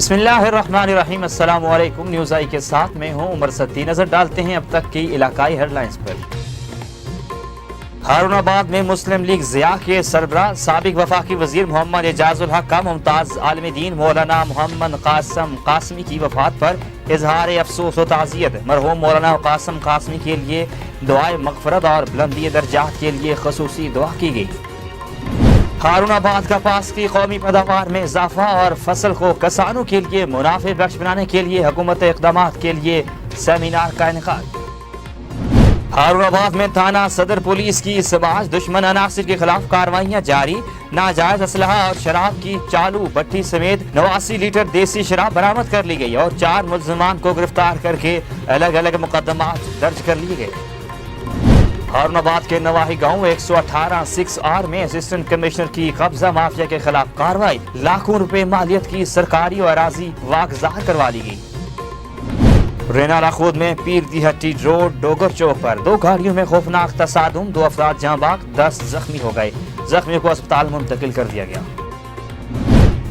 बिस्मिल्लाहिर्रहमानिर्रहीम। अस्सलाम वालेकुम। न्यूज़ आई के साथ मैं हूं उमर सत्ती। नजर डालते हैं अब तक की इलाकाई हेडलाइंस पर। हारूनाबाद में मुस्लिम लीग ज़िया के सरबराह साबिक वफाकी वजीर मोहम्मद एजाजुल हक का मुमताज़ आलिम दीन मौलाना मोहम्मद कासिम कासमी की वफात पर इजहार अफसोस व ताज़ियत। मरहूम मौलाना कासिम कासमी के लिए दुआए मग़फ़िरत और बुलंदी दर्जात के लिए ख़ुसूसी दुआ की गई। हारूनाबाद कपास की कौमी पैदावार में इजाफा और फसल को किसानों के लिए मुनाफे बख्श बनाने के लिए हुकूमत इक़दाम के लिए सेमिनार का इनेकाद। हारूनाबाद में थाना सदर पुलिस की समाज दुश्मन अनासिर के खिलाफ कार्रवाइयाँ जारी। नाजायज असलहा और शराब की चालू भट्टी समेत 89 लीटर देसी शराब बरामद कर ली गई और 4 मुल्ज़िमान को गिरफ्तार करके अलग अलग मुकदमा दर्ज कर लिए गए। हारूनाबाद के नवाही गांव 118 6R में असिस्टेंट कमिश्नर की कब्जा माफिया के खिलाफ कार्रवाई। लाखों रुपए मालियत की सरकारी और अराजी वागजार करवा ली गई। रेनाला खुद में पीर दी हट्टी रोड डोगर चौक पर 2 गाड़ियों में खौफनाक तसादुम, 2 अफराद जाँ बाग, 10 जख्मी हो गए। जख्मियों को अस्पताल मुंतकिल कर दिया गया।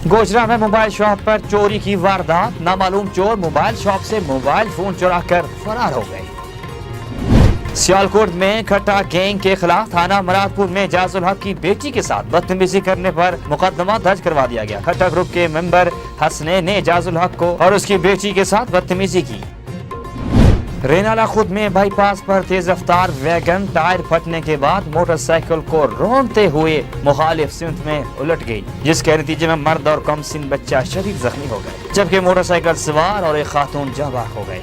गोजरा में मोबाइल शॉप पर चोरी की वारदात। नामालूम चोर मोबाइल शॉप से मोबाइल फोन चुरा कर फरार हो गए। सियालकोट में खट्टा गैंग के खिलाफ थाना मुरादपुर में एजाजुल हक की बेटी के साथ बदतमीजी करने पर मुकदमा दर्ज करवा दिया गया। खट्टा ग्रुप के मेंबर हसनैन ने एजाजुल हक को और उसकी बेटी के साथ बदतमीजी की। रेनाला खुद में बाईपास पर तेज रफ्तार वैगन टायर फटने के बाद मोटरसाइकिल को रोंदते हुए मुखालिफ सिमत में उलट गई, जिसके नतीजे में मर्द और कमसिन बच्चा शदीद जख्मी हो गए, जबकि मोटरसाइकिल सवार और एक खातून जाबाक हो गए।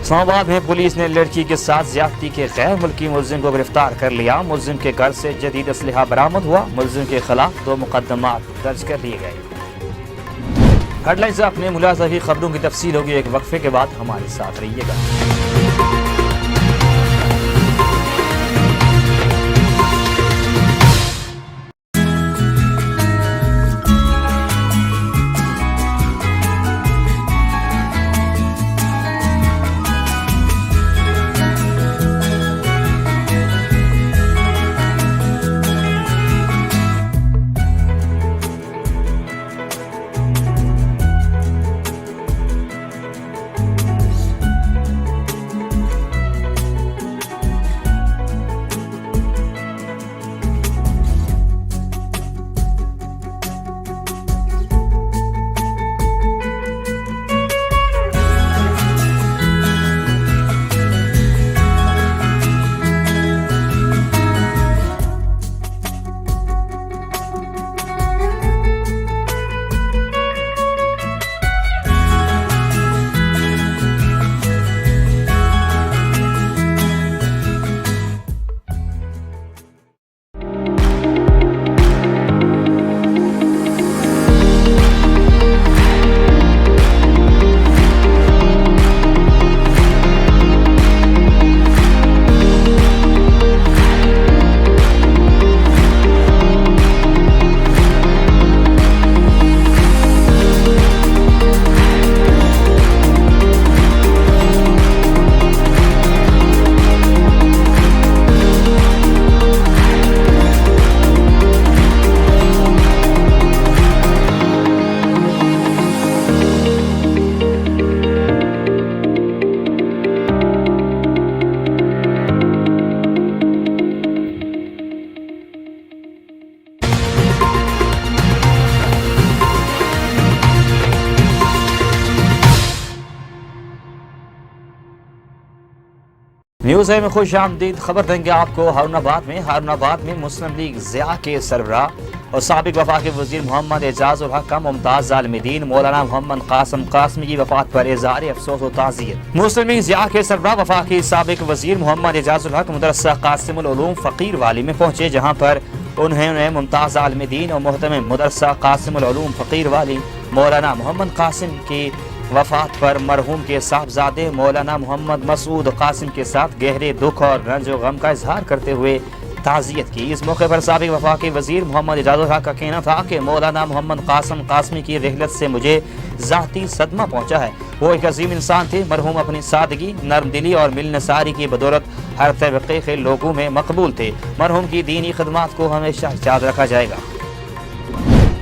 इस्लामाबाद में पुलिस ने लड़की के साथ ज्यादती के गैर मुल्की मुलजिम को गिरफ्तार कर लिया। मुलजिम के घर से जदीद असलहा बरामद हुआ। मुलजिम के खिलाफ 2 मुकदमा दर्ज कर लिए गए। हेडलाइंस से अपने मुलाजा की खबरों की तफसील होगी एक वक्फे के बाद। हमारे साथ रहिएगा। न्यूज़ है में खुश आमदीद। खबर देंगे आपको हारूनाबाद में मुस्लिम लीग ज़िया के सरबराह और साबिक वफाकी वजीर मोहम्मद एजाजुल हक का मुमताज़ आलिम दीन मौलाना मोहम्मद कासिम कासमी की वफात पर इज़हार अफसोस और ताज़ियत। मुस्लिम लीग ज़िया के सरबराह वफाकी साबिक वजीर मोहम्मद एजाजुल हक मदरसा कासिमुल उलूम फ़कीर वाली में पहुँचे, जहाँ पर उन्होंने मुमताज़ आलिम दीन और मोहतरम मदरसा कासिमुल उलूम फ़कीर वाली मौलाना मोहम्मद कासिम की वफात पर मरहूम के साहबजादे मौलाना मोहम्मद मसूद कासिम के साथ गहरे दुख और रंज व गम का इजहार करते हुए ताज़ियत की। इस मौके पर साबिक वफाकी वजीर मोहम्मद एजाजुल हक का कहना था कि मौलाना मोहम्मद कासिम कासमी की रहलत से मुझे ज़ाती सदमा पहुँचा है। वो एक अजीम इंसान थे। मरहूम अपनी सादगी, नरम दिली और मिलनसारी की बदौलत हर तबके के लोगों में मकबूल थे। मरहूम की दीनी खदमात को हमेशा याद रखा जाएगा।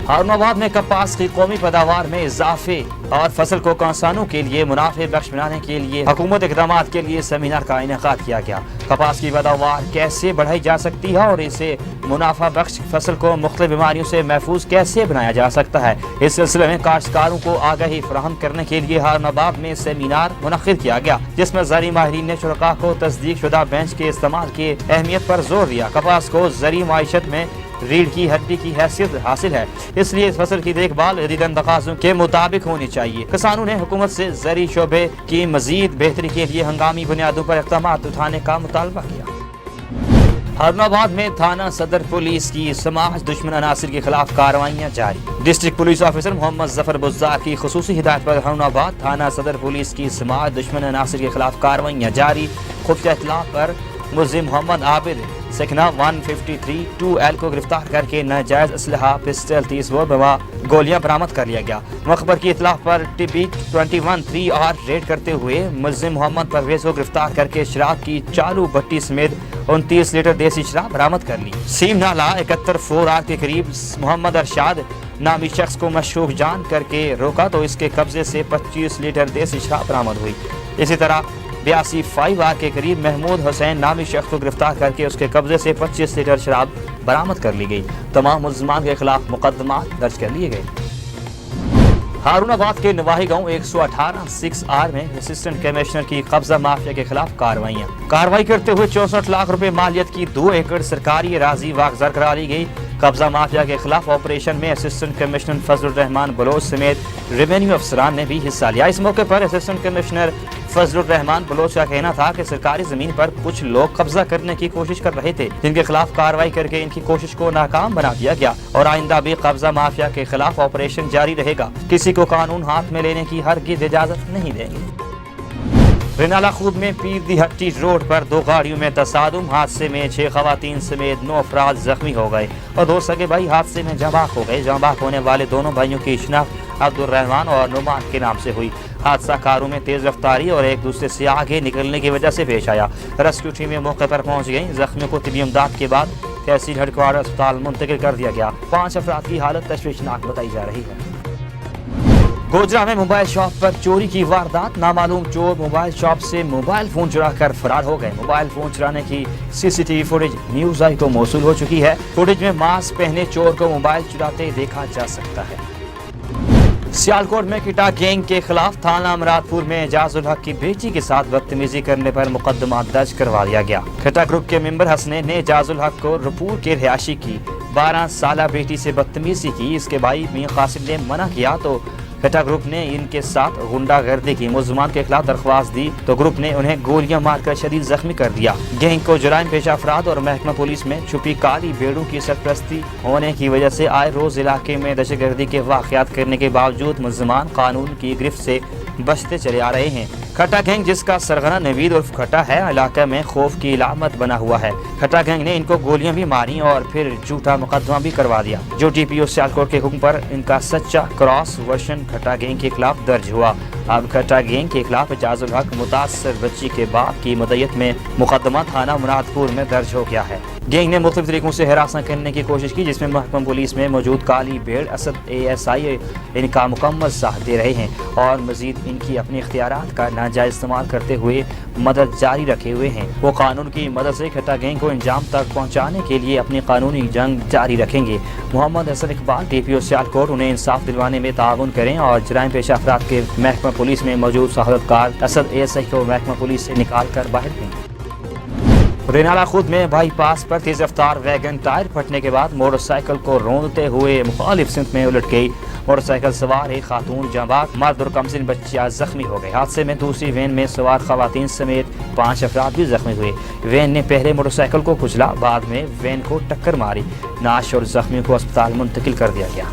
हारूनाबाद में कपास की कौमी पैदावार में इजाफे और फसल को किसानों के लिए मुनाफे बख्श बनाने के लिए हुकूमत इक़दाम के लिए सेमिनार का इनेकाद किया गया। कपास की पैदावार कैसे बढ़ाई जा सकती है और इसे मुनाफा बख्श फसल को मुख्तलिफ बीमारियों से महफूज कैसे बनाया जा सकता है, इस सिलसिले में काश्तकारों को आगाही फराहम करने के लिए हारूनाबाद में सेमिनार मुनक़िद किया गया, जिसमें ज़री माहिरीन ने शुरका को तस्दीक शुदा बेंच के इस्तेमाल की अहमियत पर जोर दिया। कपास को ज़री माइशत में रीढ़ की हड्डी की हैसियत हासिल है, इसलिए इस फसल की देखभाल जदीद तकाज़ों के मुताबिक होनी चाहिए। किसानों ने हुकूमत से ज़री शोबे की मजीद बेहतरी के लिए हंगामी बुनियादों पर इक़दाम उठाने का मुतालबा किया। हारूनाबाद में थाना सदर पुलिस की समाज दुश्मन अनासिर के खिलाफ कार्रवाइयाँ जारी। District police officer Mohammad Zafar Buzzar की खुसूसी हिदायत पर हारूनाबाद थाना सदर पुलिस की समाज दुश्मन अनासिर के खिलाफ कार्रवाइयाँ जारी। खुफिया इत्तला पर मुलज़िम मोहम्मद आबिद सेक्ना 153-2L को गिरफ्तार करके नाजायज असलहा पिस्टल 30 बोर गोलियां बरामद कर लिया गया। मखबर की इत्तला पर टीपी 21-3R रेड करते हुए मुलज़िम मोहम्मद परवेज को गिरफ्तार करके शराब की चालू भट्टी समेत 29 लीटर देसी शराब बरामद कर ली। सीम नाला 71-4R के करीब मोहम्मद अरशाद नामी शख्स को मशरूब जान करके रोका तो इसके कब्जे से 25 लीटर देसी शराब बरामद हुई। इसी तरह 82-5R के करीब महमूद हुसैन नामी शख्स को गिरफ्तार करके उसके कब्जे से 25 लीटर शराब बरामद कर ली गई। तमाम मुल्ज़िमान के खिलाफ मुकदमा दर्ज कर लिए गए। हारूनाबाद के नवाही गांव 118-6R में असिस्टेंट कमिश्नर की कब्जा माफिया के खिलाफ कार्रवाई करते हुए 64 लाख रुपए मालियत की 2 एकड़ सरकारी अराजी वागज़र करा ली गई। कब्जा माफिया के खिलाफ ऑपरेशन में असिस्टेंट कमिश्नर फजलुर रहमान बलोच समेत रेवेन्यू अफसरान ने भी हिस्सा लिया। इस मौके पर असिस्टेंट कमिश्नर फजलुर रहमान बलोच का कहना था कि सरकारी जमीन पर कुछ लोग कब्जा करने की कोशिश कर रहे थे, जिनके खिलाफ कार्रवाई करके इनकी कोशिश को नाकाम बना दिया गया और आइंदा भी कब्जा माफिया के खिलाफ ऑपरेशन जारी रहेगा। किसी को कानून हाथ में लेने की हरगिज़ इजाजत नहीं देंगे। रेनाला खूब में पीर दी हट्टी रोड पर 2 गाड़ियों में तसादुम, हादसे में 6 खवातीन समेत 9 अफराद जख्मी हो गए और 2 सगे भाई हादसे में जबाक हो गए। जबाक होने वाले दोनों भाइयों की शिनाख्त अब्दुल रहमान और नुमान के नाम से हुई। हादसा कारों में तेज रफ्तारी और एक दूसरे से आगे निकलने की वजह से पेश आया। रेस्क्यू टीमें मौके पर पहुंच गई। जख्मियों को तिब्बी इमदाद के बाद तहसील हेडक्वार्टर अस्पताल मुंतकिल कर दिया गया। 5 अफराद की हालत तशवीशनाक बताई जा रही है। गोजरा में मोबाइल शॉप पर चोरी की वारदात। नामालूम चोर मोबाइल शॉप से मोबाइल फोन चुरा कर फरार हो गए। मोबाइल फोन चुराने की सीसीटीवी फुटेज न्यूज आई को मौसूल हो चुकी है। फुटेज में मास्क पहने चोर को मोबाइल चुराते देखा जा सकता है। सियालकोट में किटा गैंग के खिलाफ थाना अमरादपुर में एजाजुल हक की बेटी के साथ बदतमीजी करने पर मुकदमा दर्ज करवा दिया गया। किटा ग्रुप के मेंबर हसनैन ने एजाजुल हक को रपूर के रिहायशी की 12 साला बेटी से बदतमीजी की। इसके भाई मियां कासिम ने मना किया तो किटा ग्रुप ने इनके साथ गुंडागर्दी की। मुल्ज़िमान के खिलाफ दरख्वास्त दी तो ग्रुप ने उन्हें गोलियां मारकर शदीद जख्मी कर दिया। गैंग को जुराइम पेशा अफराद और महकमा पुलिस में छुपी काली भेड़ों की सरपरस्ती होने की वजह से आए रोज इलाके में दहशतगर्दी के वाक़यात करने के बावजूद मुल्ज़िमान कानून की गिरफ्त से बचते चले आ रहे हैं। खट्टा गैंग, जिसका सरगना नवीद उर्फ खट्टा है, इलाके में खौफ की इलामत बना हुआ है। खट्टा गैंग ने इनको गोलियां भी मारी और फिर झूठा मुकदमा भी करवा दिया, जो DPO सियालकोट के हुक्म पर इनका सच्चा क्रॉस वर्जन खट्टा गैंग के खिलाफ दर्ज हुआ। अब खट्टा गैंग के खिलाफ एजाजुल हक मुतासर बच्ची के बाप की मदयत में मुकदमा थाना मुरादपुर में दर्ज हो गया है। गैंग ने मुख्तलिफ तरीकों से हिरासत करने की कोशिश की, जिसमें महकमा पुलिस में मौजूद काली भेड़ असद ASI इनका मुकम्मल साथ दे रहे हैं और मजीद इनकी अपने इख्तियारात का नाजायज इस्तेमाल करते हुए मदद जारी रखे हुए हैं। वो कानून की मदद से खट्टा गैंग को इंजाम तक पहुँचाने के लिए अपनी कानूनी जंग जारी रखेंगे। मोहम्मद हसन इकबाल DPO सियालकोट उन्हें इंसाफ दिलवाने में ताउन करें और जराइम पेशा अफराद के महकमा पुलिस में मौजूद शहादतकार असद ASI को महकमा पुलिस से निकाल कर बाहर दें। रेनाला खुद में बाईपास पर तेज रफ्तार वैगन टायर फटने के बाद मोटरसाइकिल को रौंदते हुए मुखालिफ सिमत में उलट गई। मोटरसाइकिल सवार एक खातून जांबाज मर्द और कमसिन बच्चियां जख्मी हो गए। हादसे में दूसरी वैन में सवार खवातीन समेत 5 अफराद भी जख्मी हुए। वैन ने पहले मोटरसाइकिल को कुचला, बाद में वैन को टक्कर मारी। नाश और जख्मियों को अस्पताल मुंतकिल कर दिया गया।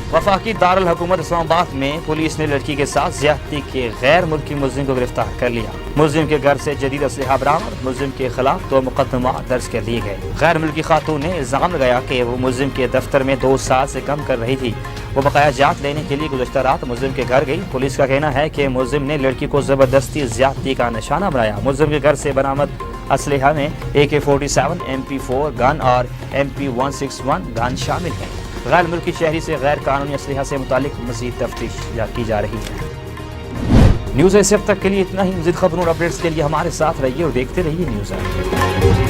वफाकी दारुल हुकूमत इस्लामाबाद में पुलिस ने लड़की के साथ ज्यादती के गैर मुल्की मुलजिम को गिरफ्तार कर लिया। मुलजिम के घर से जदीद असलहा बरामद। मुलजिम के खिलाफ 2 मुकदमा दर्ज कर लिए गए। गैर मुल्की खातून ने इल्जाम लगाया कि वो मुलजिम के दफ्तर में 2 साल से कम कर रही थी। वो बकाया जात लेने के लिए गुज़श्ता रात मुलजिम के घर गई। पुलिस का कहना है कि मुलजिम ने लड़की को जबरदस्ती ज्यादती का निशाना बनाया। मुलजिम के घर से बरामद असलहा में AK-47, MP4 गन और MP-161 गन शामिल है। गैर मुल्की शहरी से गैर कानूनी असलहा से मुतालिक मज़ीद तफ्तीश की जा रही है। न्यूज़ एशिया तक के लिए इतना ही। मज़ीद खबरों और अपडेट्स के लिए हमारे साथ रहिए और देखते रहिए न्यूज़।